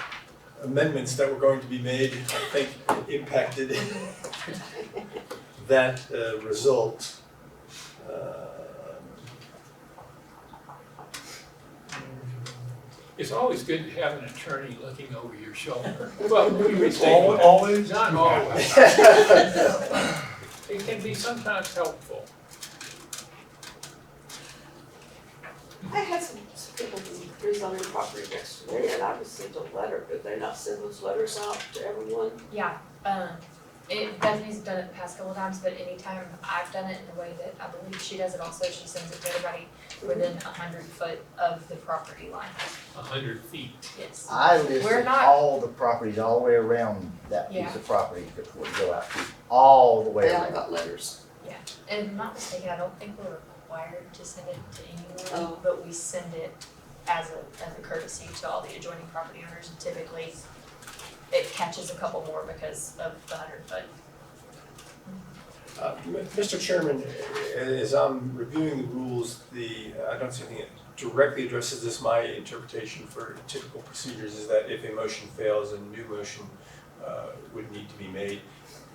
amendments that were going to be made, I think, impacted that result. It's always good to have an attorney looking over your shoulder. Well, we restate. Always? Not always. It can be sometimes helpful. I had some people from rezoning property next to me, and I received a letter. Did they not send those letters out to everyone? Yeah, Bethany's done it the past couple of times, but anytime I've done it in the way that I believe she does it also, she sends it to everybody within 100 foot of the property line. 100 feet. Yes. I We're listed not- all the properties all the way around that Yeah. piece of property that would go out to, all the way They all around. got letters. And if I'm not mistaken, I don't think we're required to send it to anyone, Oh. but we send it as a courtesy to all the adjoining property owners, and typically it catches a couple more because of the 100 foot. Mr. Chairman, as I'm reviewing the rules, I don't see anything that directly addresses this. My interpretation for typical procedures is that if a motion fails, a new motion would need to be made.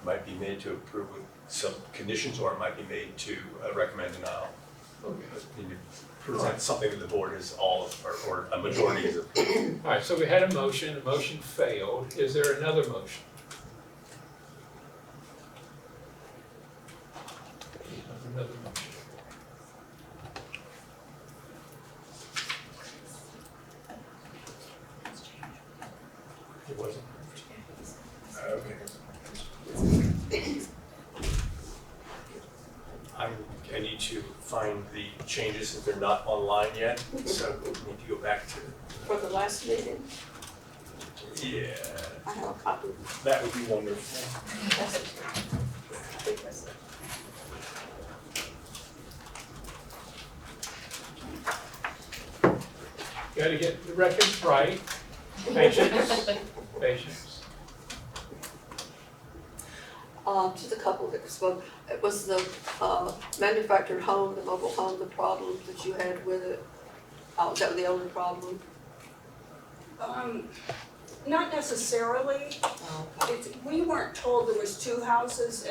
It might be made to approve with some conditions, or it might be made to recommend denial. You present something that the board is or a majority is approved. All right, so we had a motion, the motion failed. Is there another motion? Another motion. It wasn't. Okay. I need to find the changes since they're not online yet, so we need to go back to, For the last meeting, yeah, I have a copy. that would be wonderful. I think that's it. Got to get the records right. Patience, patience. to the couple that spoke, it was the, manufactured home, the mobile home, the problems that you had with it. Was that the only problem? Not necessarily. We weren't told there was two houses,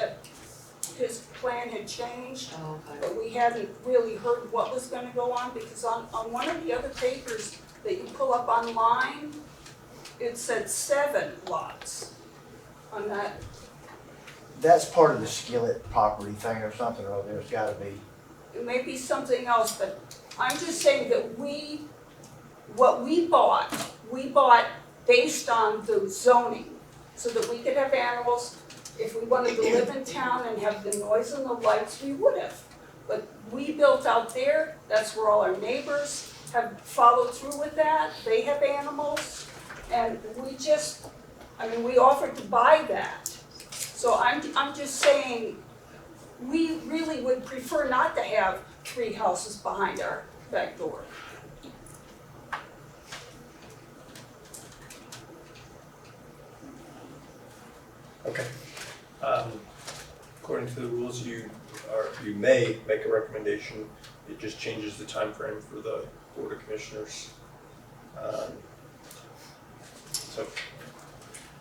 his plan had changed, but we hadn't really heard what was gonna go on, because on one of the other papers that you pull up online, it said 7 lots on that. That's part of the Skillet property thing or something, or there's gotta be. It may be something else, but I'm just saying that what we bought based on the zoning, so that we could have animals. If we wanted to live in town and have the noise and the lights, we would have. But we built out there, that's where all our neighbors have followed through with that, they have animals. And we offered to buy that. So I'm just saying, we really would prefer not to have 3 houses behind our back door. Okay. According to the rules, you may make a recommendation. It just changes the time frame for the Board of Commissioners. So.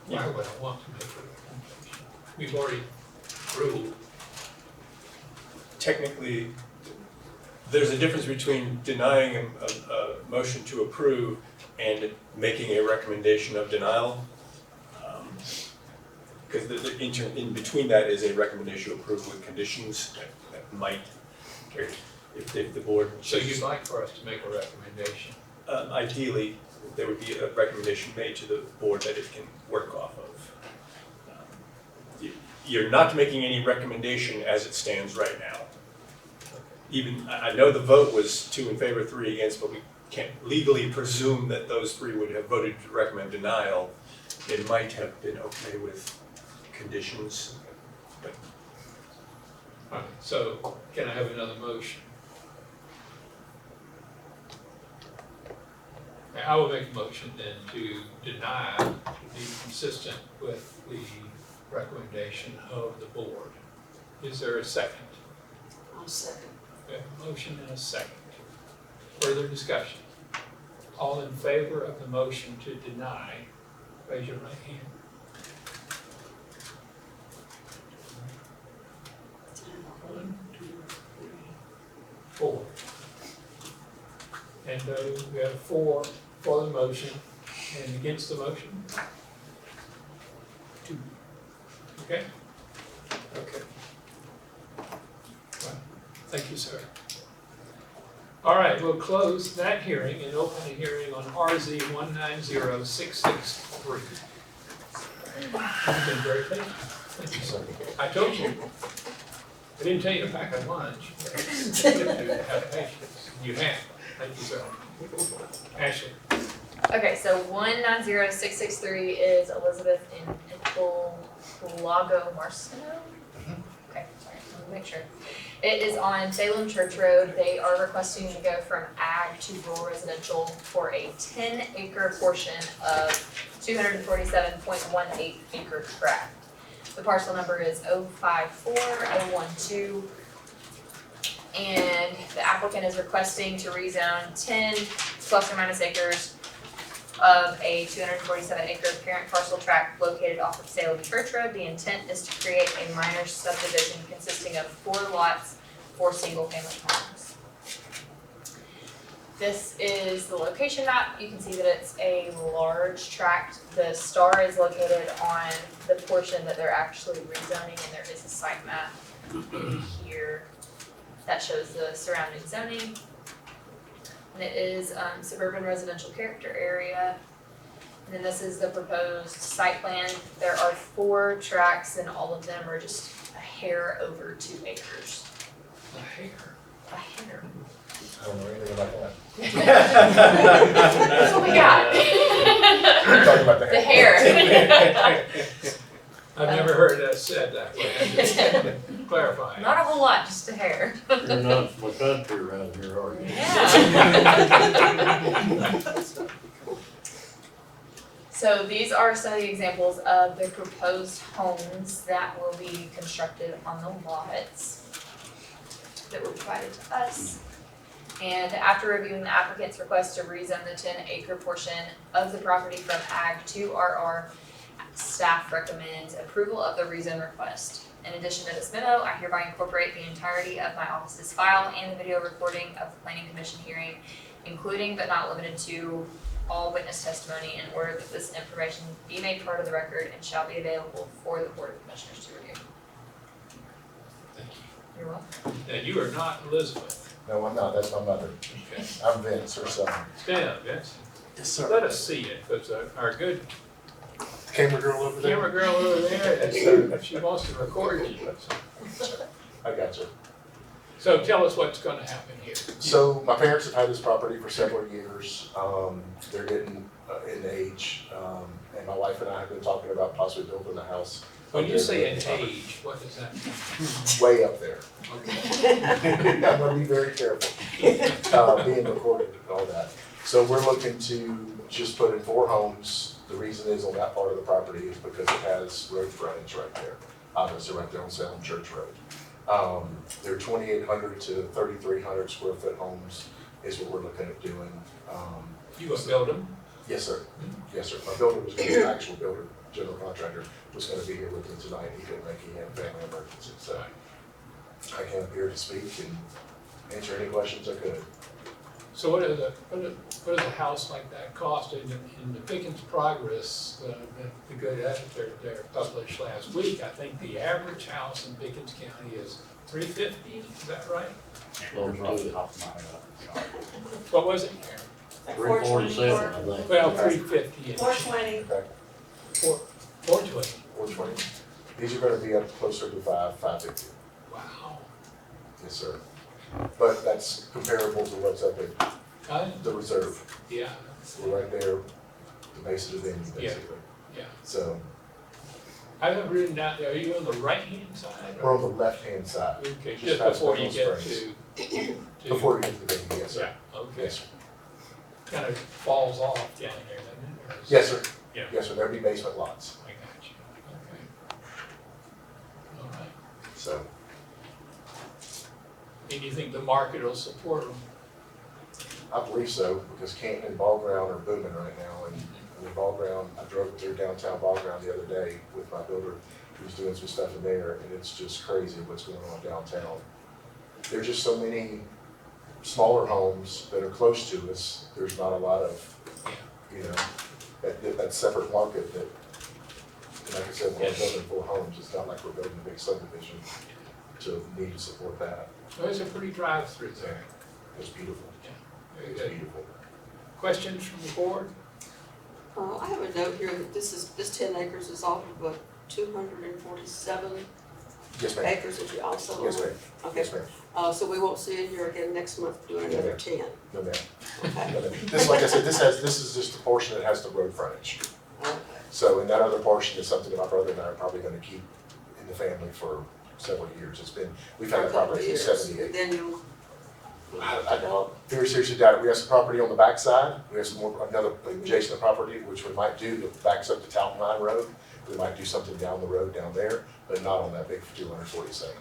Why would I want to make a recommendation? We've already ruled. Technically, there's a difference between denying a motion to approve and making a recommendation of denial. Because in between that is a recommendation to approve with conditions that might, if the board. So you'd like for us to make a recommendation? Ideally, there would be a recommendation made to the board that it can work off of. You're not making any recommendation as it stands right now. Even, I know the vote was 2 in favor, 3 against, but we can't legally presume that those 3 would have voted to recommend denial. It might have been okay with conditions, but. All right, so can I have another motion? I will make a motion then to deny, to be consistent with the recommendation of the board. Is there a second? I'll second. We have a motion and a second. Further discussion? All in favor of the motion to deny, raise your right hand. One, 2, 3, 4. And we have 4 for the motion and against the motion. 2. Okay? Okay. Well, thank you, sir. All right, we'll close that hearing and open a hearing on RZ 190663. You've been very patient. Thank you, sir. I told you. I didn't tell you to pack a lunch. But you have patience. You have. Thank you, sir. Ashley. Okay, so 190663 is Elizabeth in Lago Marcino. Okay, sorry, let me make sure. It is on Salem Church Road. They are requesting to go from ag to rural residential for a 10-acre portion of 247.18 acre tract. The parcel number is 054012. And the applicant is requesting to rezone 10 plus or minus acres of a 247 acre parent parcel tract located off of Salem Church Road. The intent is to create a minor subdivision consisting of 4 lots, 4 single family homes. This is the location map. You can see that it's a large tract. The star is located on the portion that they're actually rezoning, and there is a site map here that shows the surrounding zoning. And it is suburban residential character area. And then this is the proposed site plan. There are 4 tracts and all of them are just a hair over 2 acres. A hair. A hair. I don't know anything about that. That's what we got. We're talking about The hair. I've never heard that said that way. I'm just clarifying. Not a whole lot, just a hair. You're not from the country around here, are you? Yeah. So these are some of the examples of the proposed homes that will be constructed on the lots that were provided to us. And after reviewing the applicant's request to rezone the 10-acre portion of the property from Ag to RR, staff recommends approval of the rezone request. In addition to this memo, I hereby incorporate the entirety of my office's file and the video recording of the planning commission hearing, including but not limited to all witness testimony, in order that this information be made part of the record and shall be available for the Board of Commissioners to review. Thank you. You're welcome. Now, you are not Elizabeth. No, I'm not, that's my mother. Okay. I'm Vince, her son. Stand up, Vince. Yes, sir. Let us see it, because our good Camera girl over there? camera girl over there, she wants to record you. I got you. So tell us what's gonna happen here. So my parents have had this property for several years. They're getting in age, and my wife and I have been talking about possibly building a house. When you say an age, what does that mean? Way up there. Okay. I'm gonna be very careful, being recorded and all that. So we're looking to just put in 4 homes. The reason is on that part of the property is because it has road frontage right there. Obviously right there on Salem Church Road. They're 2,800 to 3,300 square foot homes is what we're looking at doing. You gonna build them? Yes, sir. Yes, sir. My builder was gonna be, the actual builder, general contractor, was gonna be here with me tonight. He couldn't make it, he had a family emergency, so I came up here to speak and answer any questions I could. So what does a house like that cost? In the Pickens Progress, the good editor there published last week, I think the average house in Pickens County is $350, is that right? What was it? Like 347, I think. Well, $350. 420. $420. 420. These are gonna be up closer to $550. Wow. Yes, sir. But that's comparable to what's up at the reserve. Yeah. We're right there, the base of the venue, basically. Yeah. So I have written down there, are you on the right-hand side? we're on the left-hand side. Okay, just just past before you Mineral get Springs. to. Before you get to the venue, yes, sir. Yeah, okay. Yes, sir. Kind of falls off down there, doesn't it? Or is Yes, sir. Yeah. Yes, sir. There'll be basement lots. I got you, okay. All right. So And you think the market will support them? I believe so, because Canton and Ball Ground are booming right now, and the Ball Ground, I drove through downtown Ball Ground the other day with my builder, who's doing some stuff in there, and it's just crazy what's going on downtown. There's just so many smaller homes that are close to us, there's not a lot of, you know, that separate market that, and like I said, when we're building 4 homes, it's not like we're building a big subdivision to need to support that. There's a pretty drive-through there. It's beautiful. Very It's good. beautiful. Questions from the board? I have a note here that this 10 acres is off of 247 Yes, ma'am. acres that you also own? Yes, ma'am. Okay, Yes, ma'am. so we won't see it here again next month doing another 10? No, ma'am. Okay. No, ma'am. This, like I said, this is just the portion that has the road frontage. Okay. So, and that other portion is something that my brother and I are probably gonna keep in the family for several years. We've had that property since '78. Then you'll I very seriously doubt it. We have some property on the backside. We have some more, another adjacent property, which we might do, that backs up to Talton Line Road. We might do something down the road down there, but not on that big 247.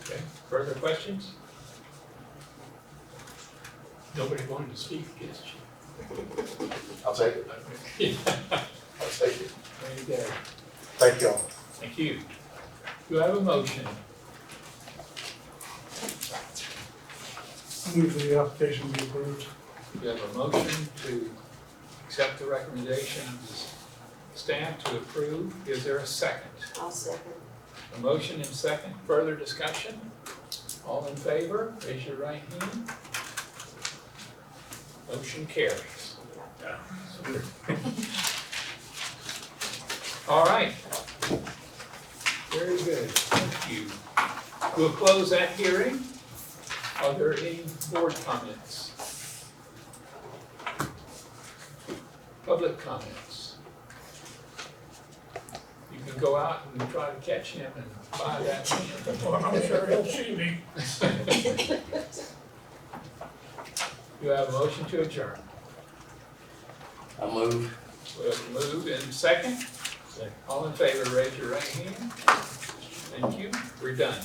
Okay, further questions? Nobody wanted to speak against you. I'll take it. I'll take it. Very good. Thank y'all. Thank you. Do I have a motion? Move the application be approved. We have a motion to accept the recommendation of the staff to approve. Is there a second? I'll second. A motion and second. Further discussion? All in favor, raise your right hand. Motion carries. All right. Very good. Thank you. We'll close that hearing. Are there any board comments? Public comments? You can go out and try to catch him and buy that land. Well, I'm sure he'll see me. You have a motion to adjourn. I move. We'll move in second. All in favor, raise your right hand. Thank you. We're done.